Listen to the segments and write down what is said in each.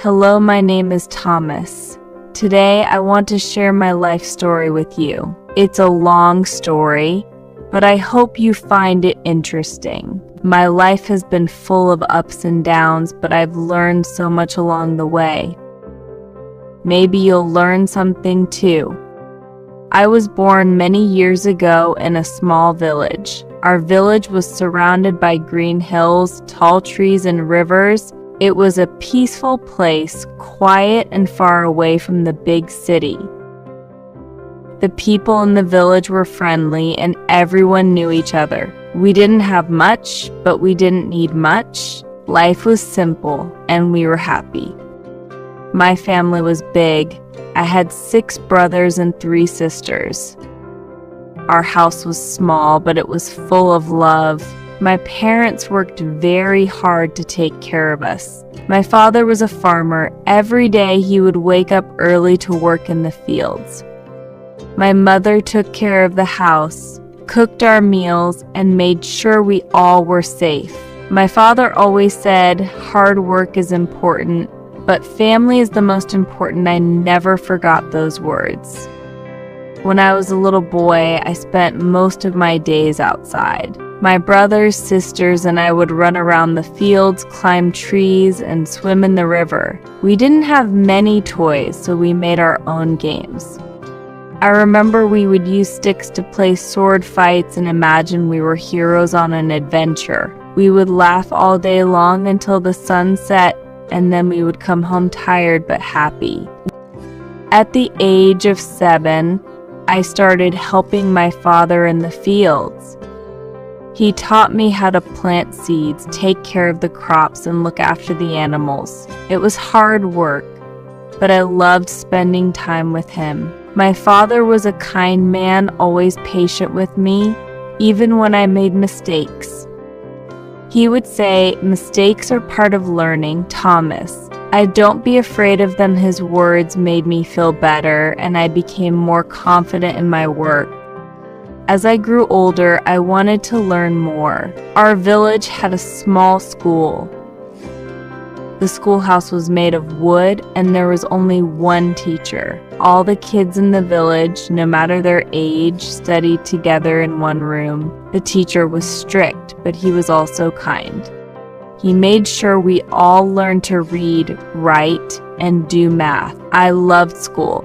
Hello, my name is Thomas. Today I want to share my life story with you. It's a long story, but I hope you find it interesting. My life has been full of ups and downs, but I've learned so much along the way. Maybe you'll learn something too. I was born many years ago in a small village. Our village was surrounded by green hills, tall trees, and rivers. It was a peaceful place, quiet and far away from the big city. The people in the village were friendly and everyone knew each other. We didn't have much, but we didn't need much. Life was simple and we were happy. My family was big. I had 6 brothers and 3 sisters. Our house was small, but it was full of love. My parents worked very hard to take care of us. My father was a farmer. Every day he would wake up early to work in the fields. My mother took care of the house, cooked our meals, and made sure we all were safe. My father always said, hard work is important, but family is the most important. I never forgot those words. When I was a little boy, I spent most of my days outside. My brothers, sisters, and I would run around the fields, climb trees, and swim in the river. We didn't have many toys, so we made our own games. I remember we would use sticks to play sword fights and imagine we were heroes on an adventure. We would laugh all day long until the sun set, and then we would come home tired but happy. At the age of 7, I started helping my father in the fields. He taught me how to plant seeds, take care of the crops, and look after the animals. It was hard work, but I loved spending time with him. My father was a kind man, always patient with me, even when I made mistakes. He would say, "Mistakes are part of learning, Thomas. Don't be afraid of them." His words made me feel better, and I became more confident in my work. As I grew older, I wanted to learn more. Our village had a small school. The schoolhouse was made of wood, and there was only one teacher. All the kids in the village, no matter their age, studied together in one room. The teacher was strict, but he was also kind. He made sure we all learned to read, write, and do math. I loved school.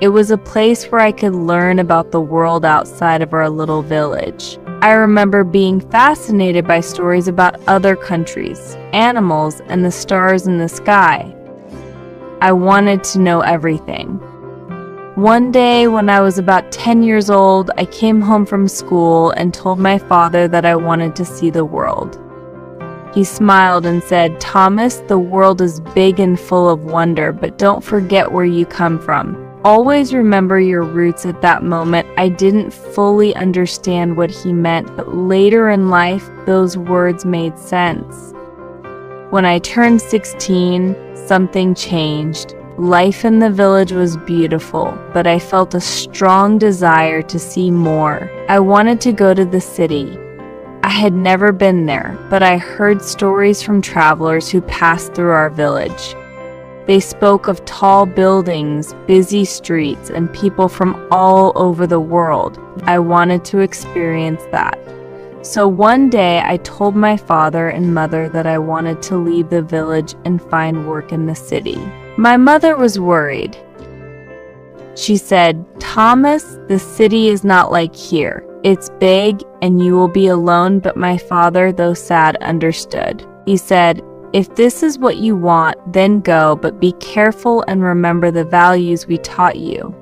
It was a place where I could learn about the world outside of our little village. I remember being fascinated by stories about other countries, animals, and the stars in the sky. I wanted to know everything. One day, when I was about 10 years old, I came home from school and told my father that I wanted to see the world. He smiled and said, "Thomas, the world is big and full of wonder, but don't forget where you come from. Always remember your roots." At that moment, I didn't fully understand what he meant, but later in life, those words made sense. When I turned 16, something changed. Life in the village was beautiful, but I felt a strong desire to see more. I wanted to go to the city. I had never been there, but I heard stories from travelers who passed through our village. They spoke of tall buildings, busy streets, and people from all over the world. I wanted to experience that. So one day I told my father and mother that I wanted to leave the village and find work in the city. My mother was worried. She said, "Thomas, the city is not like here. It's big and you will be alone." But my father, though sad, understood. He said, "If this is what you want, then go, but be careful and remember the values we taught you."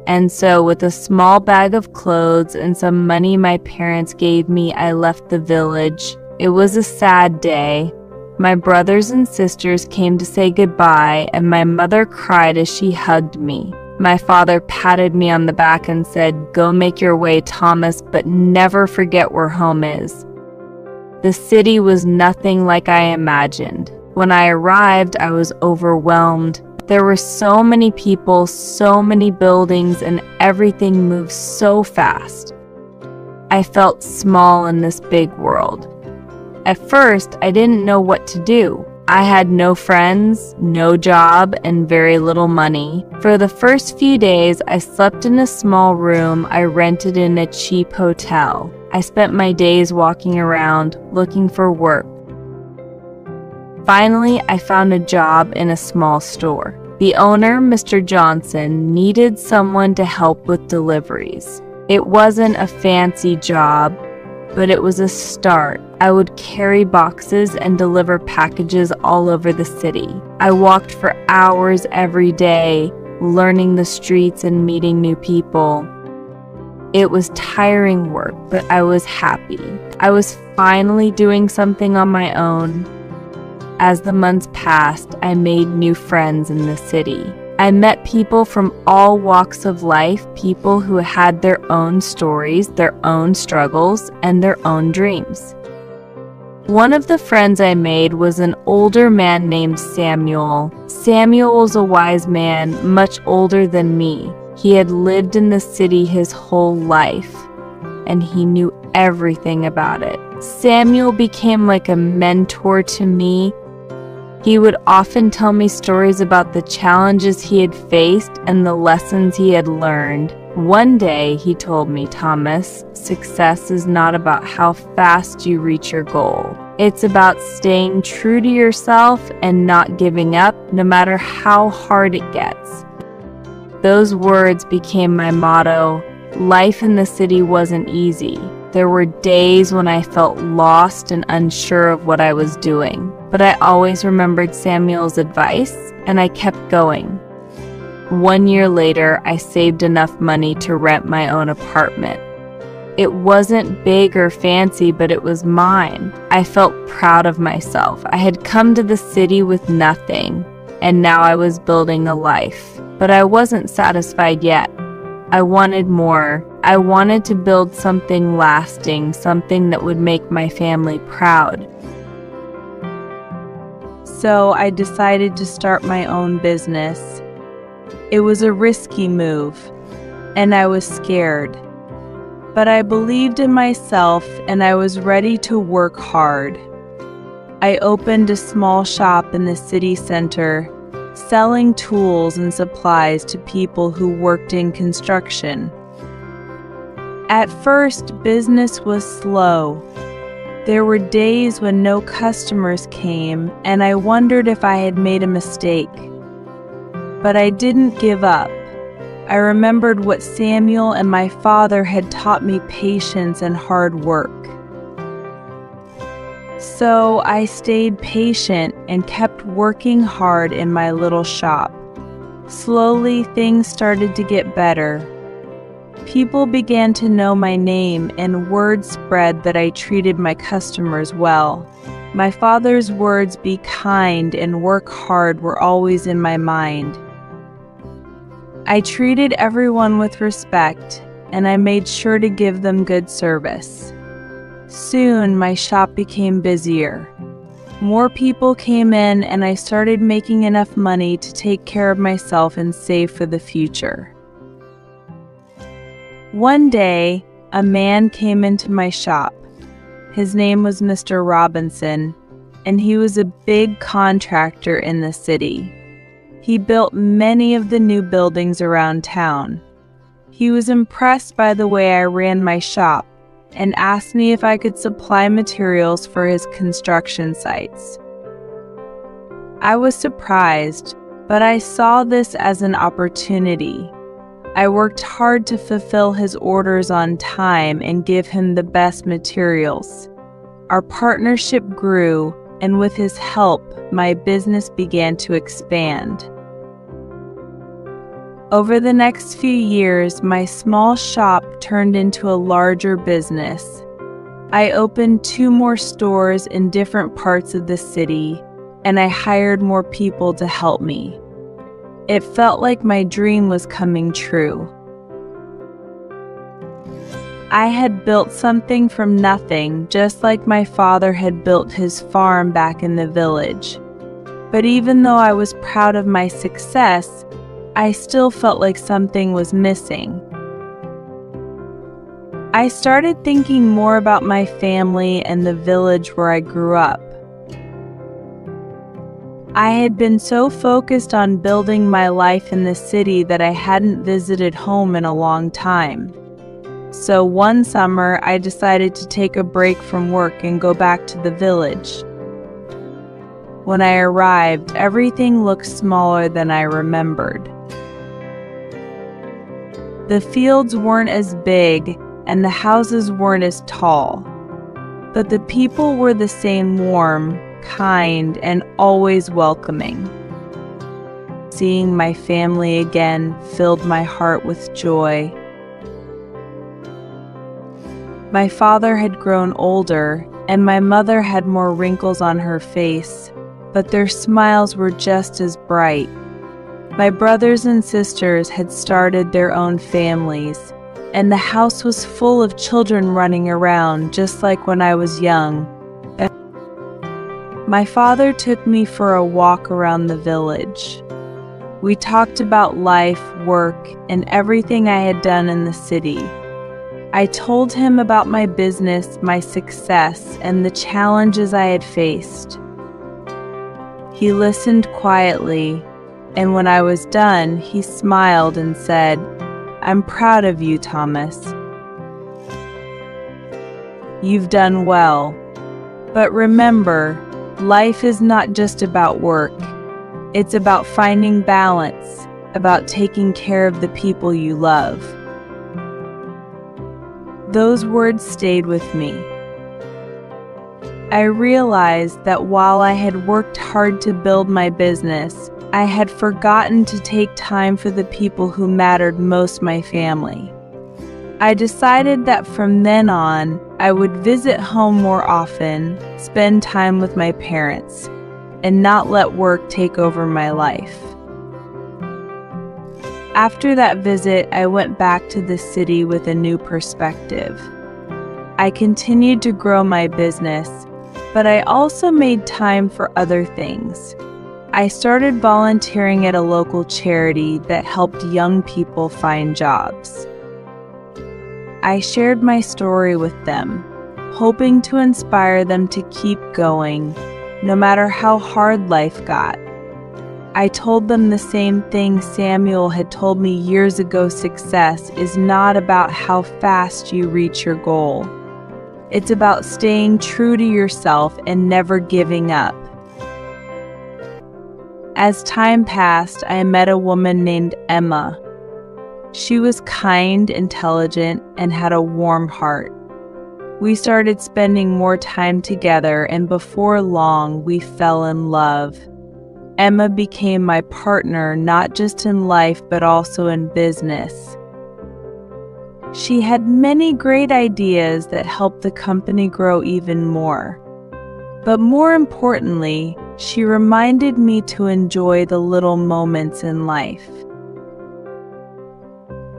And so, with a small bag of clothes and some money my parents gave me, I left the village. It was a sad day. My brothers and sisters came to say goodbye, and my mother cried as she hugged me. My father patted me on the back and said, "Go make your way, Thomas, but never forget where home is." The city was nothing like I imagined. When I arrived, I was overwhelmed. There were so many people, so many buildings, and everything moved so fast. I felt small in this big world. At first, I didn't know what to do. I had no friends, no job, and very little money. For the first few days, I slept in a small room I rented in a cheap hotel. I spent my days walking around, looking for work. Finally, I found a job in a small store. The owner, Mr. Johnson, needed someone to help with deliveries. It wasn't a fancy job, but it was a start. I would carry boxes and deliver packages all over the city. I walked for hours every day, learning the streets and meeting new people. It was tiring work, but I was happy. I was finally doing something on my own. As the months passed, I made new friends in the city. I met people from all walks of life, people who had their own stories, their own struggles, and their own dreams. One of the friends I made was an older man named Samuel. Samuel was a wise man, much older than me. He had lived in the city his whole life, and he knew everything about it. Samuel became like a mentor to me. He would often tell me stories about the challenges he had faced and the lessons he had learned. One day, he told me, "Thomas, success is not about how fast you reach your goal. It's about staying true to yourself and not giving up, no matter how hard it gets." Those words became my motto. Life in the city wasn't easy. There were days when I felt lost and unsure of what I was doing, but I always remembered Samuel's advice, and I kept going. 1 year later, I saved enough money to rent my own apartment. It wasn't big or fancy, but it was mine. I felt proud of myself. I had come to the city with nothing, and now I was building a life. But I wasn't satisfied yet. I wanted more. I wanted to build something lasting, something that would make my family proud. So I decided to start my own business. It was a risky move, and I was scared. But I believed in myself, and I was ready to work hard. I opened a small shop in the city center, selling tools and supplies to people who worked in construction. At first, business was slow. There were days when no customers came, and I wondered if I had made a mistake. But I didn't give up. I remembered what Samuel and my father had taught me: patience and hard work. So I stayed patient and kept working hard in my little shop. Slowly, things started to get better. People began to know my name, and word spread that I treated my customers well. My father's words, "Be kind and work hard," were always in my mind. I treated everyone with respect, and I made sure to give them good service. Soon, my shop became busier. More people came in, and I started making enough money to take care of myself and save for the future. One day, a man came into my shop. His name was Mr. Robinson, and he was a big contractor in the city. He built many of the new buildings around town. He was impressed by the way I ran my shop and asked me if I could supply materials for his construction sites. I was surprised, but I saw this as an opportunity. I worked hard to fulfill his orders on time and give him the best materials. Our partnership grew, and with his help, my business began to expand. Over the next few years, my small shop turned into a larger business. I opened 2 more stores in different parts of the city, and I hired more people to help me. It felt like my dream was coming true. I had built something from nothing, just like my father had built his farm back in the village. But even though I was proud of my success, I still felt like something was missing. I started thinking more about my family and the village where I grew up. I had been so focused on building my life in the city that I hadn't visited home in a long time. So one summer, I decided to take a break from work and go back to the village. When I arrived, everything looked smaller than I remembered. The fields weren't as big, and the houses weren't as tall. But the people were the same, warm, kind, and always welcoming. Seeing my family again filled my heart with joy. My father had grown older, and my mother had more wrinkles on her face, but their smiles were just as bright. My brothers and sisters had started their own families, and the house was full of children running around just like when I was young. My father took me for a walk around the village. We talked about life, work, and everything I had done in the city. I told him about my business, my success, and the challenges I had faced. He listened quietly, and when I was done, he smiled and said, "I'm proud of you, Thomas. You've done well. But remember, life is not just about work. It's about finding balance, about taking care of the people you love." Those words stayed with me. I realized that while I had worked hard to build my business, I had forgotten to take time for the people who mattered most, my family. I decided that from then on, I would visit home more often, spend time with my parents, and not let work take over my life. After that visit, I went back to the city with a new perspective. I continued to grow my business, but I also made time for other things. I started volunteering at a local charity that helped young people find jobs. I shared my story with them, hoping to inspire them to keep going, no matter how hard life got. I told them the same thing Samuel had told me years ago: success is not about how fast you reach your goal. It's about staying true to yourself and never giving up. As time passed, I met a woman named Emma. She was kind, intelligent, and had a warm heart. We started spending more time together, and before long, we fell in love. Emma became my partner not just in life but also in business. She had many great ideas that helped the company grow even more. But more importantly, she reminded me to enjoy the little moments in life.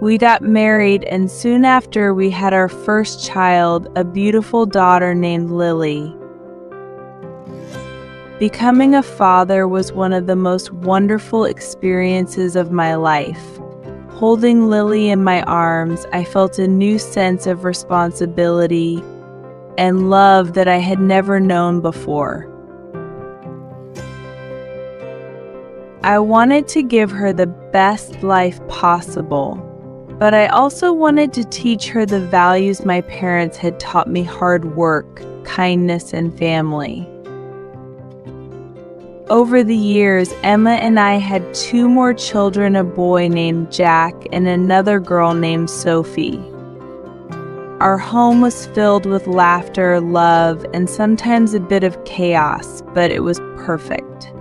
We got married, and soon after we had our first child, a beautiful daughter named Lily. Becoming a father was one of the most wonderful experiences of my life. Holding Lily in my arms, I felt a new sense of responsibility and love that I had never known before. I wanted to give her the best life possible, but I also wanted to teach her the values my parents had taught me: hard work, kindness, and family. Over the years, Emma and I had 2 more children, a boy named Jack and another girl named Sophie. Our home was filled with laughter, love, and sometimes a bit of chaos, but it was perfect.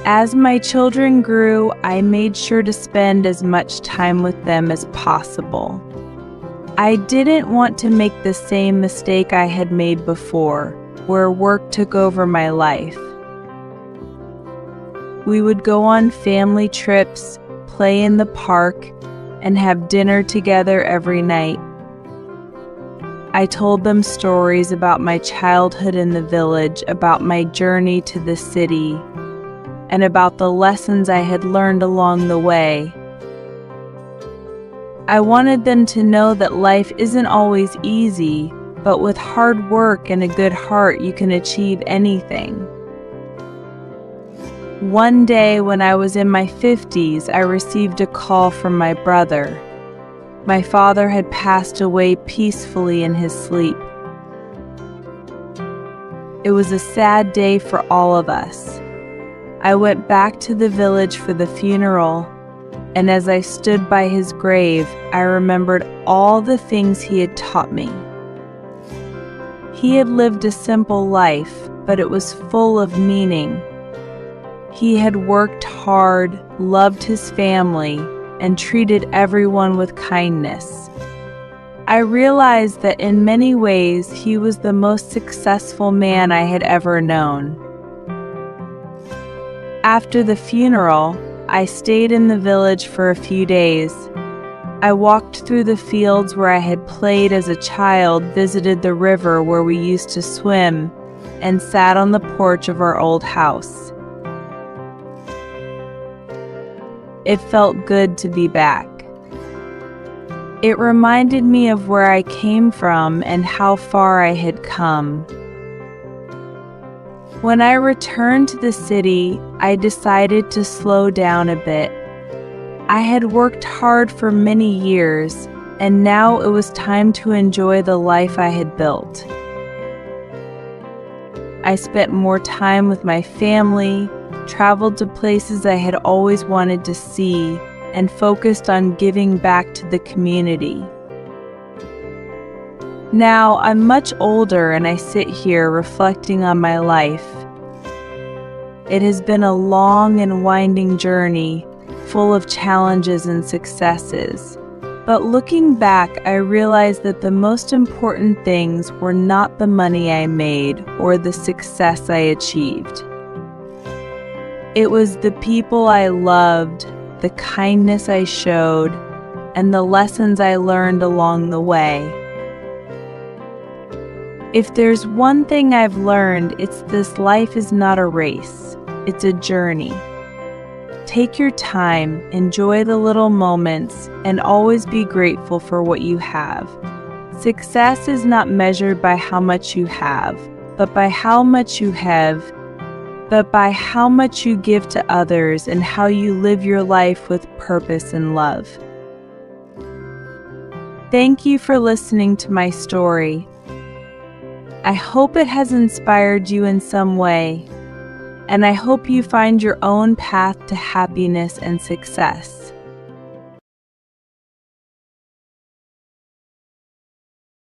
As my children grew, I made sure to spend as much time with them as possible. I didn't want to make the same mistake I had made before, where work took over my life. We would go on family trips, play in the park, and have dinner together every night. I told them stories about my childhood in the village, about my journey to the city, and about the lessons I had learned along the way. I wanted them to know that life isn't always easy, but with hard work and a good heart, you can achieve anything. One day when I was in my 50s, I received a call from my brother. My father had passed away peacefully in his sleep. It was a sad day for all of us. I went back to the village for the funeral, and as I stood by his grave, I remembered all the things he had taught me. He had lived a simple life, but it was full of meaning. He had worked hard, loved his family, and treated everyone with kindness. I realized that in many ways he was the most successful man I had ever known. After the funeral, I stayed in the village for a few days. I walked through the fields where I had played as a child, visited the river where we used to swim, and sat on the porch of our old house. It felt good to be back. It reminded me of where I came from and how far I had come. When I returned to the city, I decided to slow down a bit. I had worked hard for many years, and now it was time to enjoy the life I had built. I spent more time with my family, traveled to places I had always wanted to see, and focused on giving back to the community. Now I'm much older and I sit here reflecting on my life. It has been a long and winding journey, full of challenges and successes. But looking back, I realized that the most important things were not the money I made or the success I achieved. It was the people I loved, the kindness I showed, and the lessons I learned along the way. If there's one thing I've learned, it's this: life is not a race, it's a journey. Take your time, enjoy the little moments, and always be grateful for what you have. Success is not measured by how much you have, but by how much you give to others and how you live your life with purpose and love. Thank you for listening to my story. I hope it has inspired you in some way, and I hope you find your own path to happiness and success.